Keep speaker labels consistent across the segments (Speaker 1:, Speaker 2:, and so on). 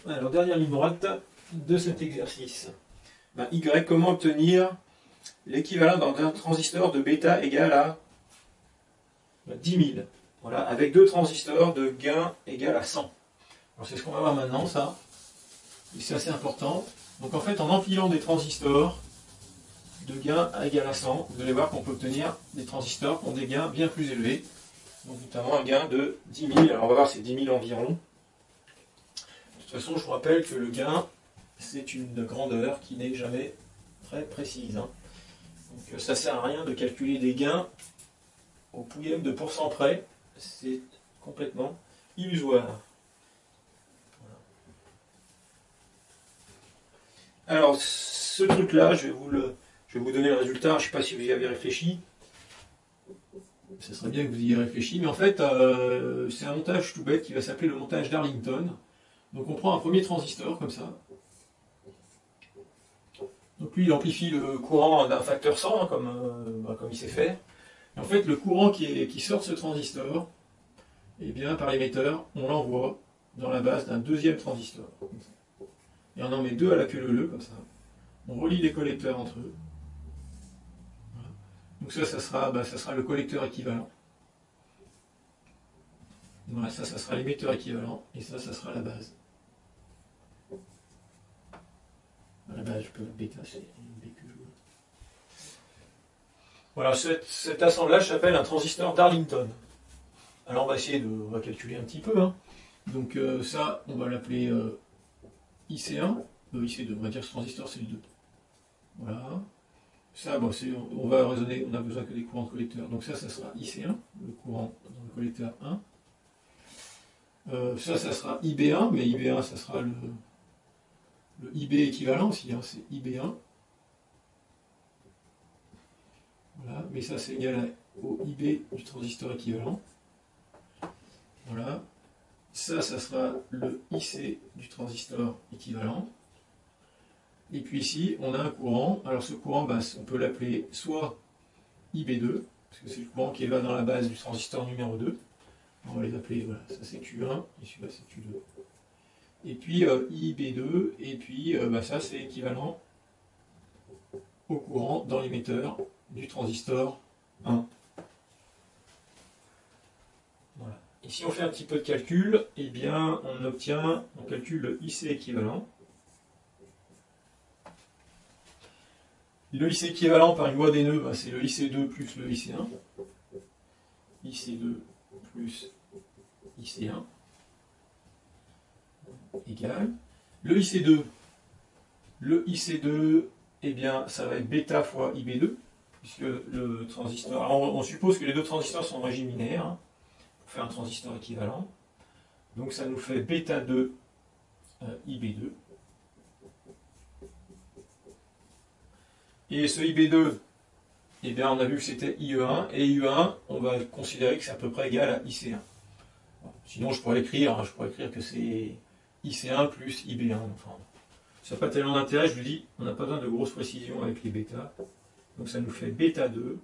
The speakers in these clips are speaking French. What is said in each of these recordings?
Speaker 1: Alors, dernière ligne droite de cet exercice. Y, comment obtenir l'équivalent d'un transistor de bêta égal à 10 000. Voilà, avec deux transistors de gain égal à 100. Alors, c'est ce qu'on va voir maintenant, ça. Et c'est assez important. Donc, en fait, en empilant des transistors de gain égal à 100, vous allez voir qu'on peut obtenir des transistors qui ont des gains bien plus élevés. Donc, notamment un gain de 10 000. Alors, on va voir, c'est 10 000 environ. De toute façon, je vous rappelle que le gain, c'est une grandeur qui n'est jamais très précise. Donc, ça ne sert à rien de calculer des gains au pouillème de pourcent près. C'est complètement illusoire. Voilà. Alors, ce truc-là, je vais vous donner le résultat. Je ne sais pas si vous y avez réfléchi. Ce serait bien que vous y ayez réfléchi. Mais en fait, c'est un montage tout bête qui va s'appeler le montage d'Arlington. Donc on prend un premier transistor, comme ça. Donc lui, il amplifie le courant d'un facteur 100, comme il sait faire. Et en fait, le courant qui sort de ce transistor, eh bien, par l'émetteur, on l'envoie dans la base d'un deuxième transistor. Et on en met deux à la queue leu-leu, comme ça. On relie les collecteurs entre eux. Voilà. Donc ça sera le collecteur équivalent. Voilà, ça sera l'émetteur équivalent. Et ça sera la base. La base, je peux bêta, c'est une B que je veux. Voilà, cet assemblage s'appelle un transistor d'Arlington. Alors on va calculer un petit peu. Donc ça, on va l'appeler IC1, IC2, on va dire que ce transistor c'est le 2. Voilà. Ça, on va raisonner, on n'a besoin que des courants de collecteur. Donc ça sera IC1, le courant dans le collecteur 1. Ça sera IB1, mais IB1, ça sera le IB équivalent aussi, c'est IB1. Voilà, mais ça c'est égal au IB du transistor équivalent. Voilà. Ça sera le IC du transistor équivalent. Et puis ici, on a un courant. Alors ce courant, on peut l'appeler soit IB2, parce que c'est le courant qui est là dans la base du transistor numéro 2. On va les appeler, voilà, ça c'est Q1, et celui-là c'est Q2. Et puis IB2, et puis ça c'est équivalent au courant dans l'émetteur du transistor 1. Voilà. Et si on fait un petit peu de calcul, eh bien on calcule le IC équivalent. Le IC équivalent par une loi des nœuds, c'est le IC2 plus le IC1. IC2 plus IC1 égale. Le IC2, eh bien, ça va être bêta fois IB2, puisque le transistor. Alors on suppose que les deux transistors sont en régime linéaire, pour faire un transistor équivalent. Donc ça nous fait bêta 2 IB2. Et ce IB2, eh bien, on a vu que c'était IE1, et IE1, on va considérer que c'est à peu près égal à IC1. Sinon, je pourrais écrire que c'est IC1 plus IB1. Enfin, ça n'a pas tellement d'intérêt, je vous dis, on n'a pas besoin de grosses précisions avec les bêtas. Donc ça nous fait bêta 2.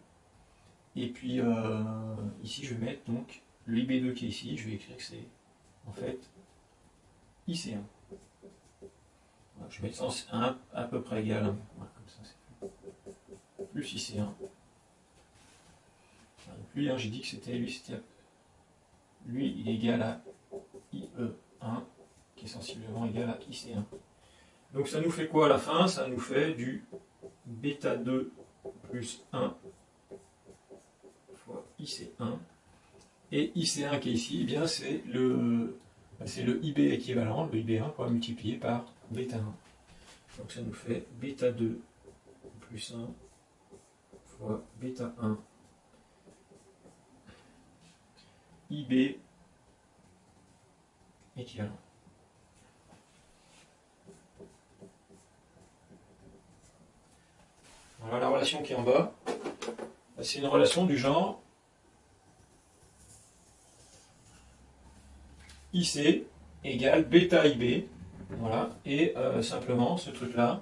Speaker 1: Et puis ici, je vais mettre donc le IB2 qui est ici, je vais écrire que c'est en fait IC1. Voilà, je vais mettre sens 1 à peu près égal. Voilà, comme ça, c'est plus IC1. Donc lui, j'ai dit que c'était lui, il est égal à IE1, qui est sensiblement égal à IC1. Donc ça nous fait quoi à la fin? Ça nous fait du bêta 2 plus 1 fois IC1. Et IC1 qui est ici, eh bien c'est le IB équivalent, le IB1, multiplié par bêta 1. Donc ça nous fait bêta 2 plus 1 fois bêta 1 IB équivalent. Voilà la relation qui est en bas. C'est une relation du genre IC égale bêta IB. Voilà. Et simplement, ce truc-là,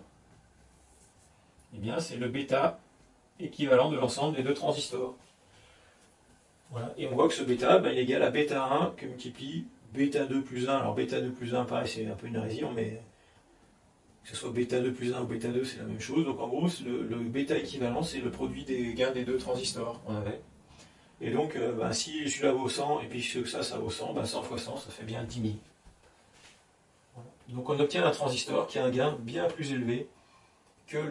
Speaker 1: eh bien, c'est le bêta équivalent de l'ensemble des deux transistors. Voilà. Et on voit que ce bêta, il est égal à bêta 1 que multiplie bêta 2 plus 1, alors bêta 2 plus 1, pareil, c'est un peu une hérésie, mais que ce soit bêta 2 plus 1 ou bêta 2, c'est la même chose. Donc en gros, le bêta équivalent, c'est le produit des gains des deux transistors qu'on avait. Et donc, si celui-là vaut 100, et puis ça vaut 100, 100 fois 100, ça fait bien 10 000. Voilà. Donc on obtient un transistor qui a un gain bien plus élevé qu'un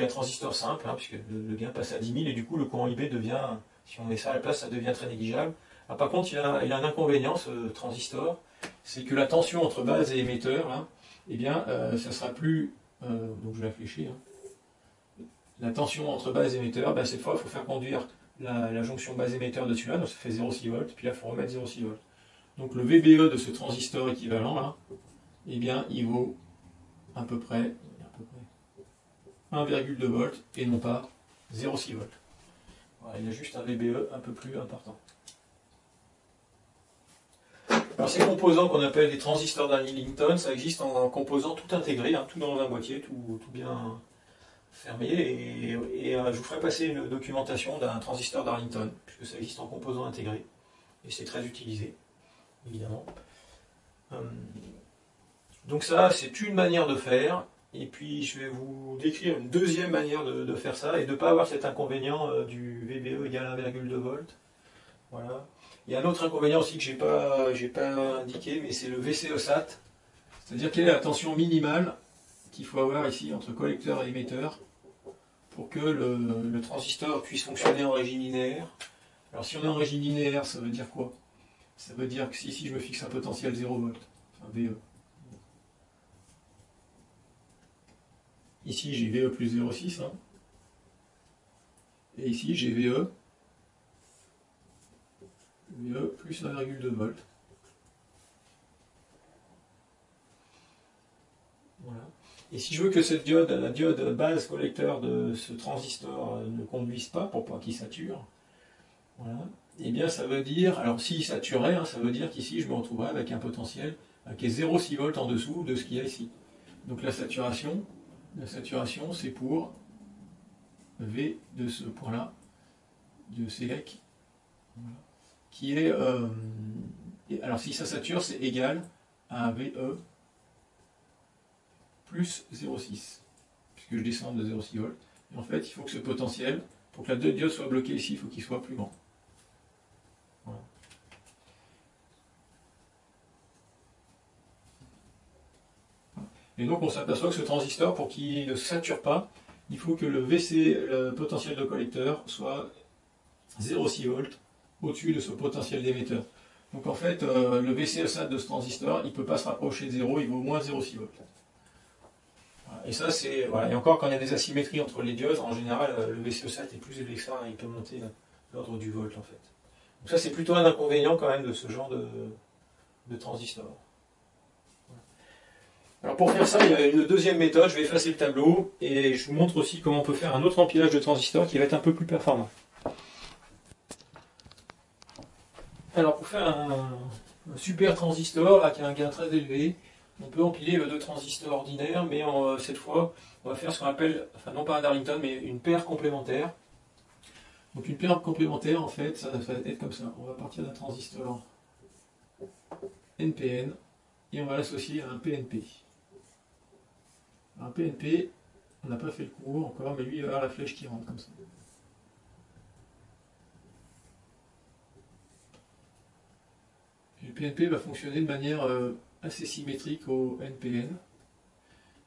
Speaker 1: transistor simple, hein, puisque le gain passe à 10 000, et du coup le courant IB devient, si on met ça à la place, ça devient très négligeable. Alors, par contre, il a un inconvénient, ce transistor, c'est que la tension entre base et émetteur, hein, eh bien, ça sera plus... donc je vais la fléchir. Hein. La tension entre base et émetteur, cette fois, il faut faire conduire la jonction base-émetteur dessus là, donc ça fait 0,6 volts, puis là, il faut remettre 0,6 volts. Donc le VBE de ce transistor équivalent, là, eh bien, il vaut à peu près 1,2 volts et non pas 0,6 volts. Voilà, il y a juste un VBE un peu plus important. Alors ces composants qu'on appelle les transistors d'Arlington, ça existe en composants tout intégrés, hein, tout dans un boîtier, tout bien fermé, et je vous ferai passer une documentation d'un transistor d'Arlington, puisque ça existe en composants intégrés, et c'est très utilisé, évidemment. Donc ça, c'est une manière de faire, et puis je vais vous décrire une deuxième manière de faire ça, et de ne pas avoir cet inconvénient du VBE égale 1,2 volts. Voilà. Il y a un autre inconvénient aussi que j'ai pas indiqué, mais c'est le VCE-SAT, c'est-à-dire quelle est la tension minimale qu'il faut avoir ici entre collecteur et émetteur pour que le transistor puisse fonctionner en régime linéaire. Alors si on est en régime linéaire, ça veut dire quoi? Ça veut dire que si ici je me fixe un potentiel 0 volts, enfin VE. Ici j'ai VE plus 0,6, hein. Et ici j'ai VE plus 1,2 volts. Voilà. Et si je veux que cette diode, la diode base collecteur de ce transistor ne conduise pas pour pas qu'il sature, voilà, et bien ça veut dire, alors s'il saturait, hein, ça veut dire qu'ici je me retrouverai avec un potentiel qui est 0,6 volts en dessous de ce qu'il y a ici. Donc la saturation c'est pour V de ce point-là, de Selec, voilà, qui est, alors si ça sature, c'est égal à un VE plus 0,6, puisque je descends de 0,6 volts. Et en fait, il faut que ce potentiel, pour que la diode soit bloquée ici, il faut qu'il soit plus grand. Voilà. Et donc on s'aperçoit que ce transistor, pour qu'il ne sature pas, il faut que le VC, le potentiel de collecteur, soit 0,6 volts au-dessus de ce potentiel d'émetteur. Donc en fait, le VCE-SAT de ce transistor, il ne peut pas se rapprocher de 0, il vaut moins 0,6 volts. Voilà. Et ça, c'est. Voilà. Et encore, quand il y a des asymétries entre les diodes, en général, le VCE-SAT est plus élevé que ça, hein, il peut monter l'ordre du volt en fait. Donc ça, c'est plutôt un inconvénient quand même de ce genre de transistor. Voilà. Alors pour faire ça, il y a une deuxième méthode, je vais effacer le tableau, et je vous montre aussi comment on peut faire un autre empilage de transistors qui va être un peu plus performant. Alors pour faire un super transistor là, qui a un gain très élevé, on peut empiler deux transistors ordinaires, mais cette fois on va faire ce qu'on appelle, enfin non pas un Darlington, mais une paire complémentaire. Donc une paire complémentaire en fait, ça va être comme ça. On va partir d'un transistor NPN et on va l'associer à un PNP. Alors, un PNP, on n'a pas fait le cours encore, mais lui il va avoir la flèche qui rentre comme ça. Et le PNP va fonctionner de manière assez symétrique au NPN.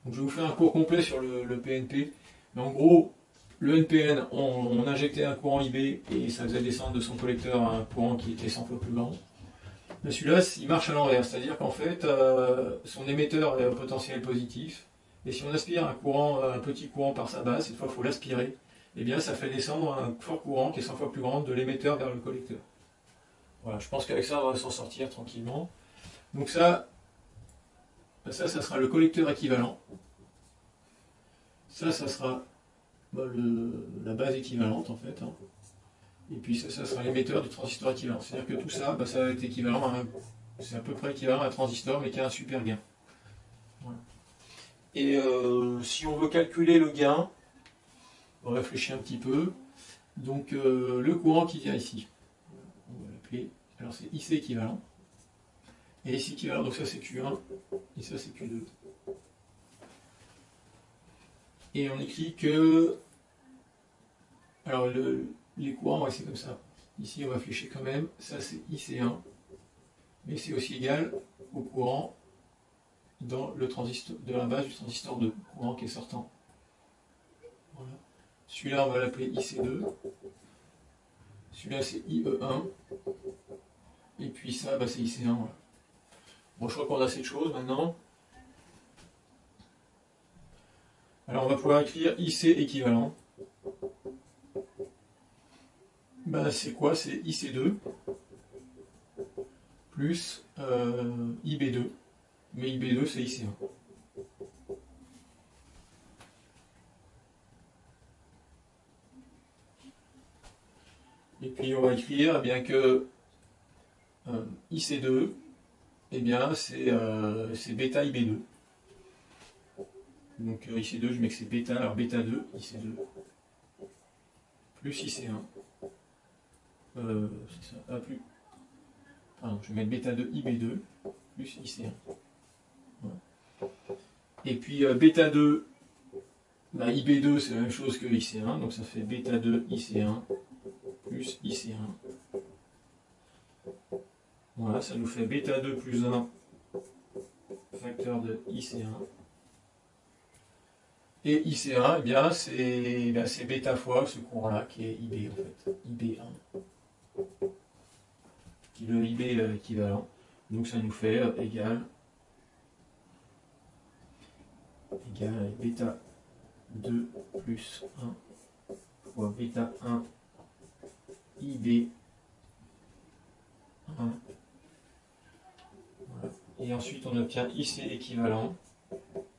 Speaker 1: Donc je vais vous faire un cours complet sur le PNP. Mais en gros, le NPN, on injectait un courant IB et ça faisait descendre de son collecteur un courant qui était 100 fois plus grand. Mais celui-là, il marche à l'envers, c'est-à-dire qu'en fait, son émetteur est au potentiel positif. Et si on aspire un petit courant par sa base, cette fois il faut l'aspirer, et bien ça fait descendre un fort courant qui est 100 fois plus grand de l'émetteur vers le collecteur. Voilà, je pense qu'avec ça, on va s'en sortir tranquillement. Donc ça sera le collecteur équivalent. Ça sera la base équivalente en fait. Hein. Et puis ça sera l'émetteur du transistor équivalent. C'est-à-dire que tout ça, ça va être équivalent c'est à peu près équivalent à un transistor, mais qui a un super gain. Voilà. Et si on veut calculer le gain, on réfléchit un petit peu. Donc le courant qui vient ici, on va l'appeler alors c'est IC équivalent, et ici équivalent, donc ça c'est Q1, et ça c'est Q2. Et on écrit que, alors les courants, ouais, c'est comme ça. Ici on va flécher quand même, ça c'est IC1, mais c'est aussi égal au courant dans le transistor, de la base du transistor 2, courant qui est sortant. Voilà. Celui-là on va l'appeler IC2, celui-là c'est IE1, et puis ça bah, c'est IC1. Voilà. Bon, je crois qu'on a cette chose maintenant. Alors on va pouvoir écrire IC équivalent. Ben, c'est quoi? C'est IC2 plus IB2. Mais IB2 c'est IC1. Et puis on va écrire eh bien que IC2, eh bien c'est bêta IB2. Donc IC2, je mets que c'est bêta, alors bêta 2, IC2, plus IC1. C'est ça, plus. Pardon, je vais mettre bêta 2, IB2, plus IC1. Voilà. Et puis bêta 2, bah, IB2 c'est la même chose que IC1, donc ça fait bêta 2, IC1, plus IC1. Voilà, ça nous fait bêta 2 plus 1, facteur de IC1. Et IC1, eh bien, c'est bêta fois ce courant-là, qui est IB en fait, IB1, qui est le IB équivalent. Donc ça nous fait égal bêta 2 plus 1 fois bêta 1 IB1. Voilà. Et ensuite on obtient IC équivalent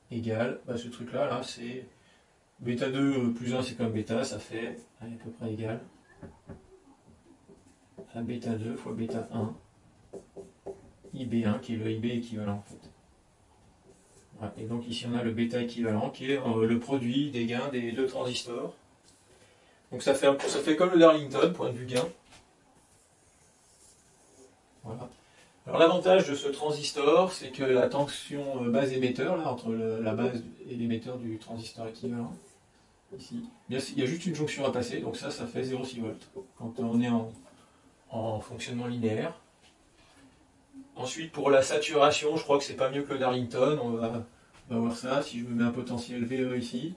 Speaker 1: égal, bah, ce truc là, c'est bêta 2 plus 1 c'est comme bêta, ça fait à peu près égal à bêta 2 fois bêta 1 IB1 qui est le IB équivalent en fait. Voilà. Et donc ici on a le bêta équivalent qui est le produit des gains des deux transistors. Donc ça fait comme le Darlington, point de vue gain. Voilà. Alors l'avantage de ce transistor, c'est que la tension base émetteur, là, entre la base et l'émetteur du transistor équivalent, ici, il y a juste une jonction à passer, donc ça fait 0,6 volts quand on est en fonctionnement linéaire. Ensuite, pour la saturation, je crois que c'est pas mieux que le Darlington, on va voir ça, si je me mets un potentiel VE ici.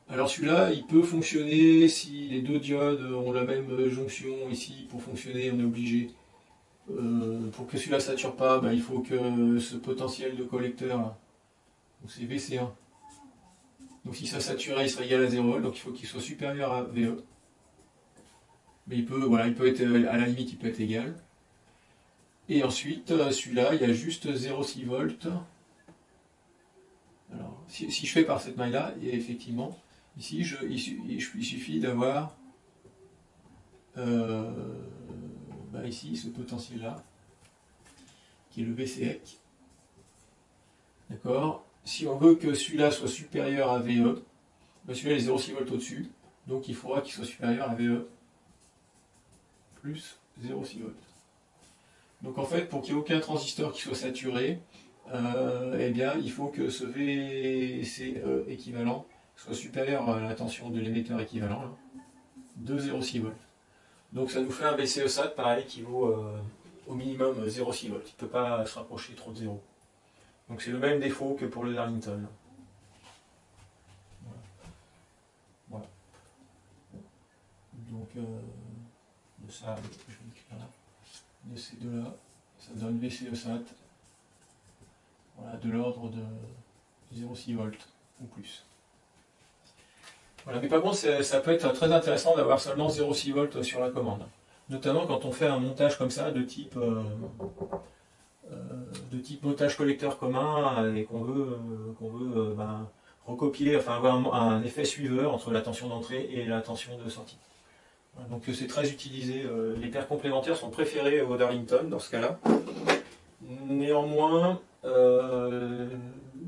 Speaker 1: Alors celui-là, il peut fonctionner si les deux diodes ont la même jonction ici, pour fonctionner, on est obligé. Pour que celui-là ne sature pas, il faut que ce potentiel de collecteur, c'est VC1. Donc si ça saturait, il serait égal à 0, donc il faut qu'il soit supérieur à VE. Mais il peut être, à la limite, il peut être égal. Et ensuite, celui-là, il y a juste 0,6 volts. Alors, si je fais par cette maille-là, effectivement, ici, il suffit d'avoir ici ce potentiel-là, qui est le VCEC. D'accord? Si on veut que celui-là soit supérieur à VE, celui-là est 0,6 volts au-dessus, donc il faudra qu'il soit supérieur à VE plus 0,6 volts. Donc en fait, pour qu'il n'y ait aucun transistor qui soit saturé, eh bien, il faut que ce VCE équivalent soit supérieur à la tension de l'émetteur équivalent, là, de 0,6 volts. Donc ça nous fait un VCE-SAT, pareil, qui vaut au minimum 0,6 volts. Il ne peut pas se rapprocher trop de 0. Donc c'est le même défaut que pour le Darlington. Voilà. Donc de ça, je vais écrire là. De ces deux-là, ça donne VCE-SAT. Voilà, de l'ordre de 0,6 volts ou plus. Voilà, mais par contre, ça peut être très intéressant d'avoir seulement 0,6 volts sur la commande. Notamment quand on fait un montage comme ça, de type montage collecteur commun, et qu'on veut recopier, enfin avoir un effet suiveur entre la tension d'entrée et la tension de sortie. Voilà, donc c'est très utilisé. Les paires complémentaires sont préférées au Darlington dans ce cas-là. Néanmoins,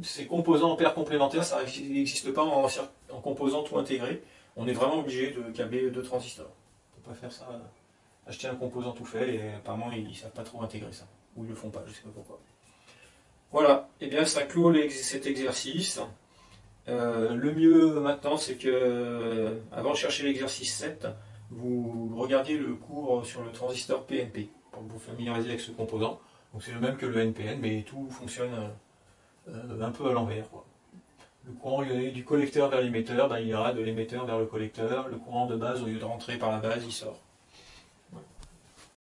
Speaker 1: ces composants en paires complémentaires, ça n'existe pas en composants tout intégrés. On est vraiment obligé de câbler deux transistors. On ne peut pas faire ça acheter un composant tout fait et apparemment ils ne savent pas trop intégrer ça. Ou ils le font pas, je ne sais pas pourquoi. Voilà, et bien ça clôt cet exercice. Le mieux maintenant, c'est que avant de chercher l'exercice 7, vous regardiez le cours sur le transistor PNP pour vous familiariser avec ce composant. Donc c'est le même que le NPN, mais tout fonctionne un peu à l'envers. Le courant du collecteur vers l'émetteur, ben, il ira de l'émetteur vers le collecteur. Le courant de base, au lieu de rentrer par la base, il sort.